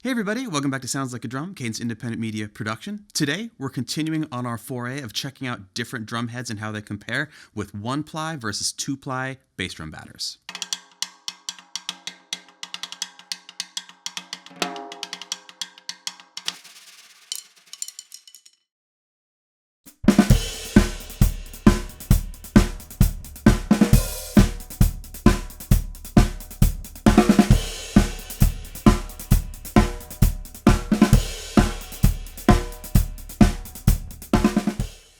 Hey everybody, welcome back to Sounds Like a Drum, Caden's independent media production. Today, we're continuing on our foray of checking out different drum heads and how they compare with 1-ply versus 2-ply bass drum batters.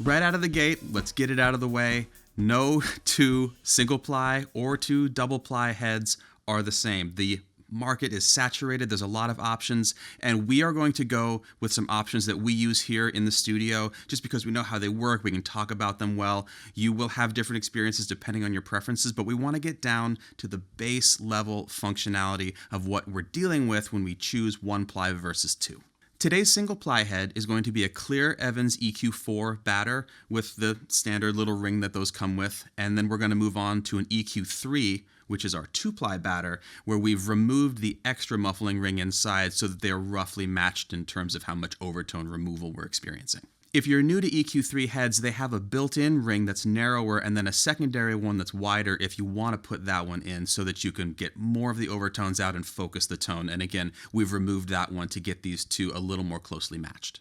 Right out of the gate, let's get it out of the way. No two single-ply or two double-ply heads are the same. The market is saturated. There's a lot of options, and we are going to go with some options that we use here in the studio just because we know how they work. We can talk about them well. You will have different experiences depending on your preferences, but we want to get down to the base level functionality of what we're dealing with when we choose 1-ply versus 2. Today's single-ply head is going to be a clear Evans EQ4 batter with the standard little ring that those come with, and then we're going to move on to an EQ3, which is our 2-ply batter, where we've removed the extra muffling ring inside so that they're roughly matched in terms of how much overtone removal we're experiencing. If you're new to EQ3 heads, they have a built-in ring that's narrower and then a secondary one that's wider if you want to put that one in so that you can get more of the overtones out and focus the tone. And again, we've removed that one to get these two a little more closely matched.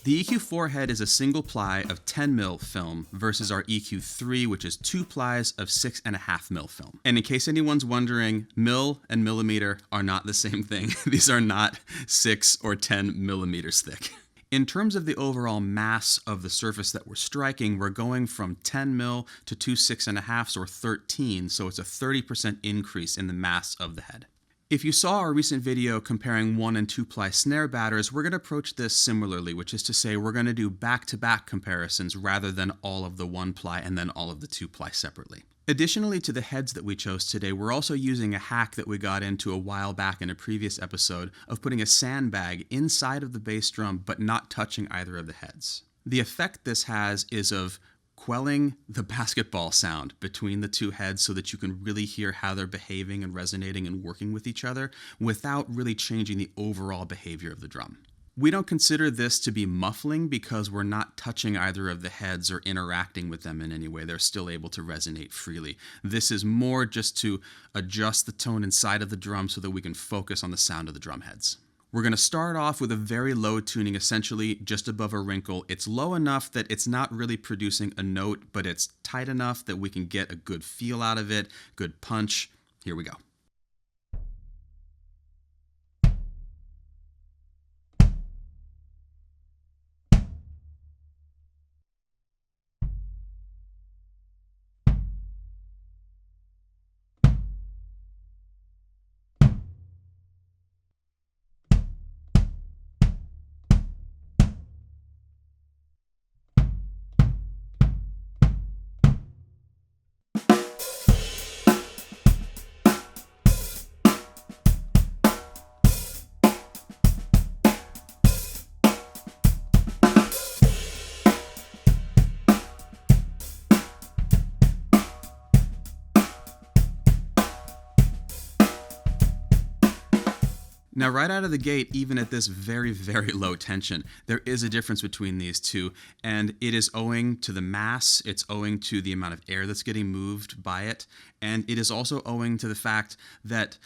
The EQ4 head is a single ply of 10 mil film versus our EQ3, which is 2 plies of 6.5 mil film. And in case anyone's wondering, mil and millimeter are not the same thing. These are not 6 or 10 millimeters thick. In terms of the overall mass of the surface that we're striking, we're going from 10 mil to 2 6.5s or 13, so it's a 30% increase in the mass of the head. If you saw our recent video comparing 1 and 2-ply snare batters, we're going to approach this similarly, which is to say we're going to do back-to-back comparisons rather than all of the 1-ply and then all of the 2-ply separately. Additionally to the heads that we chose today, we're also using a hack that we got into a while back in a previous episode of putting a sandbag inside of the bass drum but not touching either of the heads. The effect this has is of quelling the basketball sound between the two heads so that you can really hear how they're behaving and resonating and working with each other without really changing the overall behavior of the drum. We don't consider this to be muffling because we're not touching either of the heads or interacting with them in any way. They're still able to resonate freely. This is more just to adjust the tone inside of the drum so that we can focus on the sound of the drum heads. We're going to start off with a very low tuning, essentially just above a wrinkle. It's low enough that it's not really producing a note, but it's tight enough that we can get a good feel out of it, good punch. Here we go. Now, right out of the gate, even at this very, very low tension, there is a difference between these two, and it is owing to the mass, it's owing to the amount of air that's getting moved by it, and it is also owing to the fact that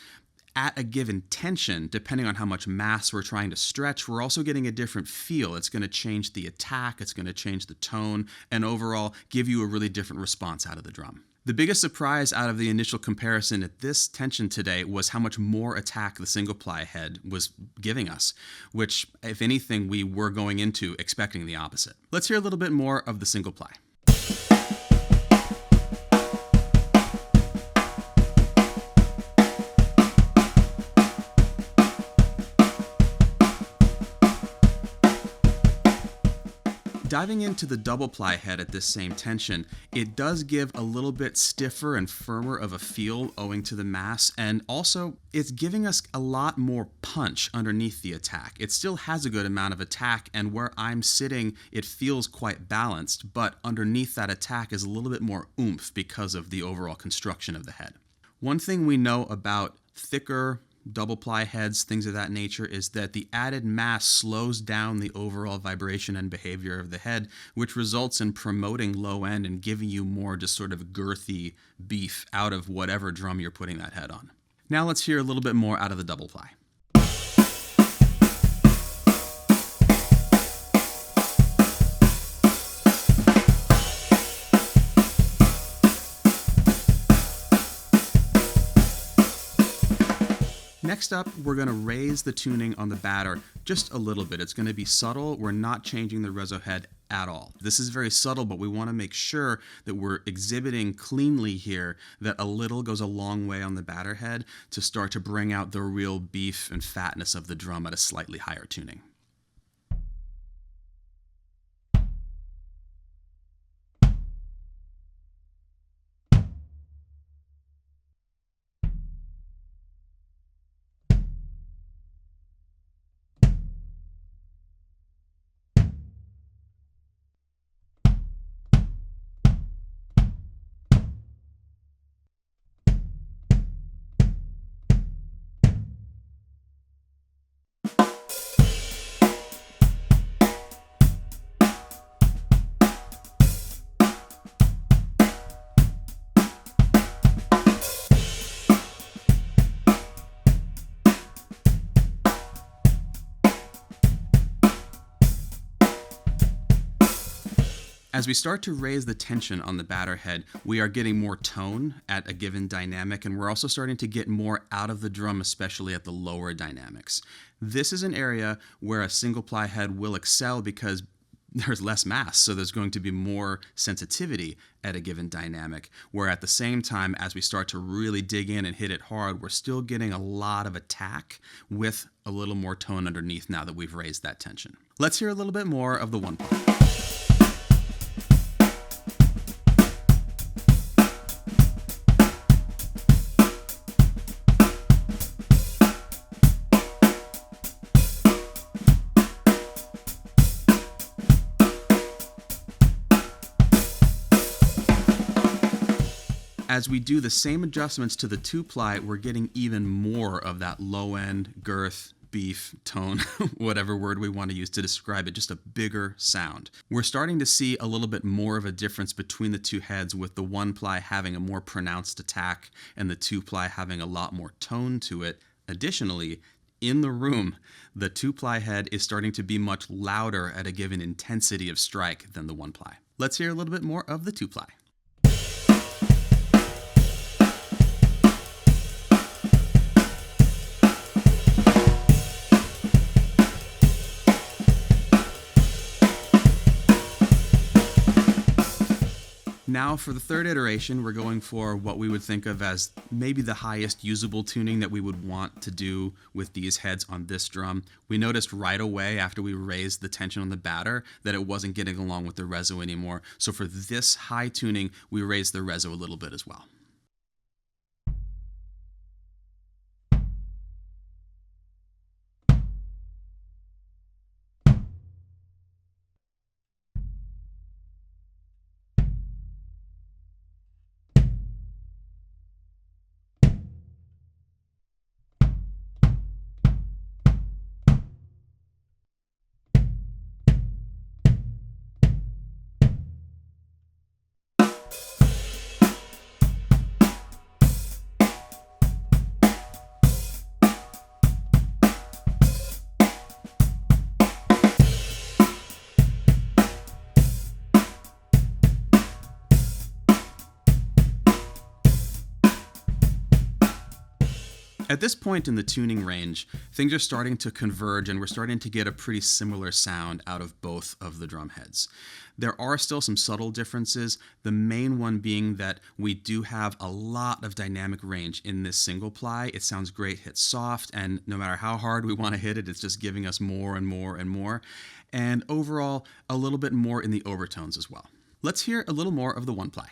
at a given tension, depending on how much mass we're trying to stretch, we're also getting a different feel. It's going to change the attack, it's going to change the tone, and overall give you a really different response out of the drum. The biggest surprise out of the initial comparison at this tension today was how much more attack the single-ply head was giving us, which, if anything, we were going into expecting the opposite. Let's hear a little bit more of the single-ply. Diving into the double ply head at this same tension, it does give a little bit stiffer and firmer of a feel owing to the mass, and also it's giving us a lot more punch underneath the attack. It still has a good amount of attack, and where I'm sitting it feels quite balanced, but underneath that attack is a little bit more oomph because of the overall construction of the head. One thing we know about thicker double ply heads, things of that nature, is that the added mass slows down the overall vibration and behavior of the head, which results in promoting low end and giving you more just sort of girthy beef out of whatever drum you're putting that head on. Now let's hear a little bit more out of the double ply. Next up, we're going to raise the tuning on the batter just a little bit. It's going to be subtle. We're not changing the reso head at all. This is very subtle, but we want to make sure that we're exhibiting cleanly here that a little goes a long way on the batter head to start to bring out the real beef and fatness of the drum at a slightly higher tuning. As we start to raise the tension on the batter head, we are getting more tone at a given dynamic, and we're also starting to get more out of the drum, especially at the lower dynamics. This is an area where a single ply head will excel because there's less mass, so there's going to be more sensitivity at a given dynamic, where at the same time, as we start to really dig in and hit it hard, we're still getting a lot of attack with a little more tone underneath now that we've raised that tension. Let's hear a little bit more of the one ply. As we do the same adjustments to the two ply, we're getting even more of that low end, girth, beef, tone, whatever word we want to use to describe it, just a bigger sound. We're starting to see a little bit more of a difference between the two heads, with the one ply having a more pronounced attack and the two ply having a lot more tone to it. Additionally, in the room, the two ply head is starting to be much louder at a given intensity of strike than the one ply. Let's hear a little bit more of the two ply. Now for the third iteration, we're going for what we would think of as maybe the highest usable tuning that we would want to do with these heads on this drum. We noticed right away after we raised the tension on the batter that it wasn't getting along with the reso anymore. So for this high tuning, we raised the reso a little bit as well. At this point in the tuning range, things are starting to converge and we're starting to get a pretty similar sound out of both of the drum heads. There are still some subtle differences, the main one being that we do have a lot of dynamic range in this single ply. It sounds great hit soft, and no matter how hard we want to hit it, it's just giving us more and more and more. And overall, a little bit more in the overtones as well. Let's hear a little more of the one ply.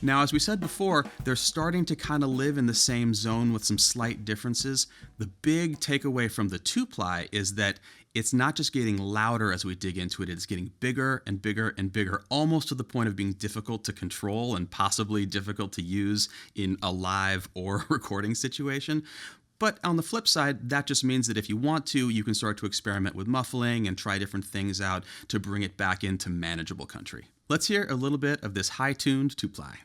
Now, as we said before, they're starting to kind of live in the same zone with some slight differences. The big takeaway from the two-ply is that it's not just getting louder as we dig into it, it's getting bigger and bigger and bigger, almost to the point of being difficult to control and possibly difficult to use in a live or recording situation. But on the flip side, that just means that if you want to, you can start to experiment with muffling and try different things out to bring it back into manageable country. Let's hear a little bit of this high-tuned two-ply.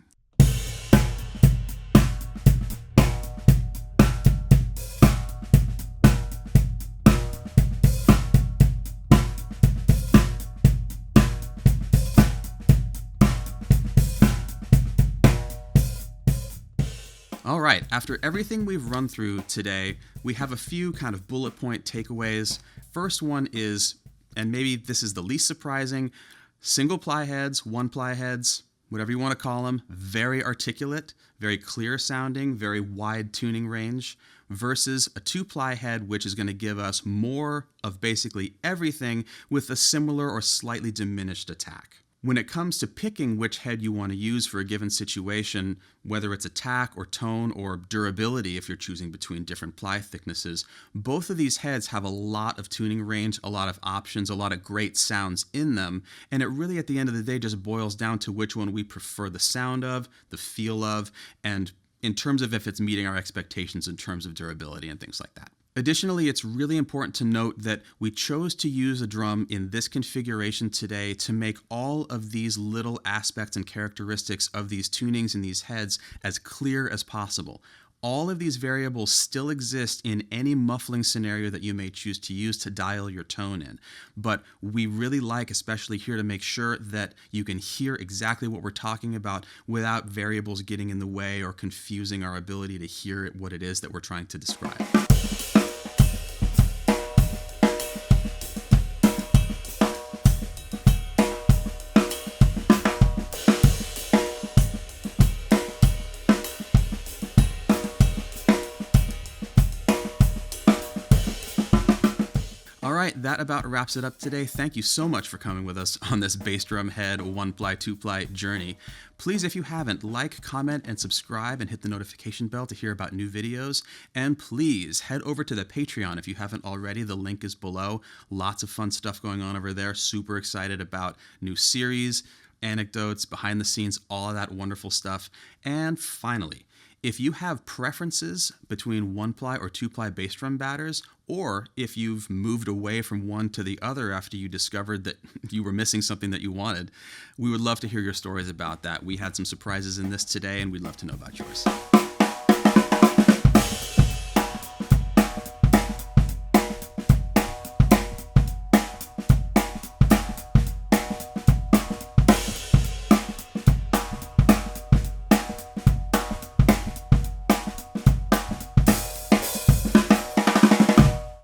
All right, after everything we've run through today, we have a few kind of bullet point takeaways. First one is, and maybe this is the least surprising, single ply heads, one ply heads, whatever you want to call them, very articulate, very clear sounding, very wide tuning range, versus a two ply head, which is going to give us more of basically everything with a similar or slightly diminished attack. When it comes to picking which head you want to use for a given situation, whether it's attack or tone or durability if you're choosing between different ply thicknesses, both of these heads have a lot of tuning range, a lot of options, a lot of great sounds in them, and it really at the end of the day just boils down to which one we prefer the sound of, the feel of, and in terms of if it's meeting our expectations in terms of durability and things like that. Additionally, it's really important to note that we chose to use a drum in this configuration today to make all of these little aspects and characteristics of these tunings and these heads as clear as possible. All of these variables still exist in any muffling scenario that you may choose to use to dial your tone in. But we really like, especially here, to make sure that you can hear exactly what we're talking about without variables getting in the way or confusing our ability to hear what it is that we're trying to describe. That about wraps it up today. Thank you so much for coming with us on this bass drum head, one ply, two ply journey. Please, if you haven't, like, comment, and subscribe and hit the notification bell to hear about new videos. And please head over to the Patreon if you haven't already. The link is below. Lots of fun stuff going on over there. Super excited about new series, anecdotes, behind the scenes, all of that wonderful stuff. And finally, if you have preferences between one ply or two ply bass drum batters, or if you've moved away from one to the other after you discovered that you were missing something that you wanted, we would love to hear your stories about that. We had some surprises in this today, and we'd love to know about yours.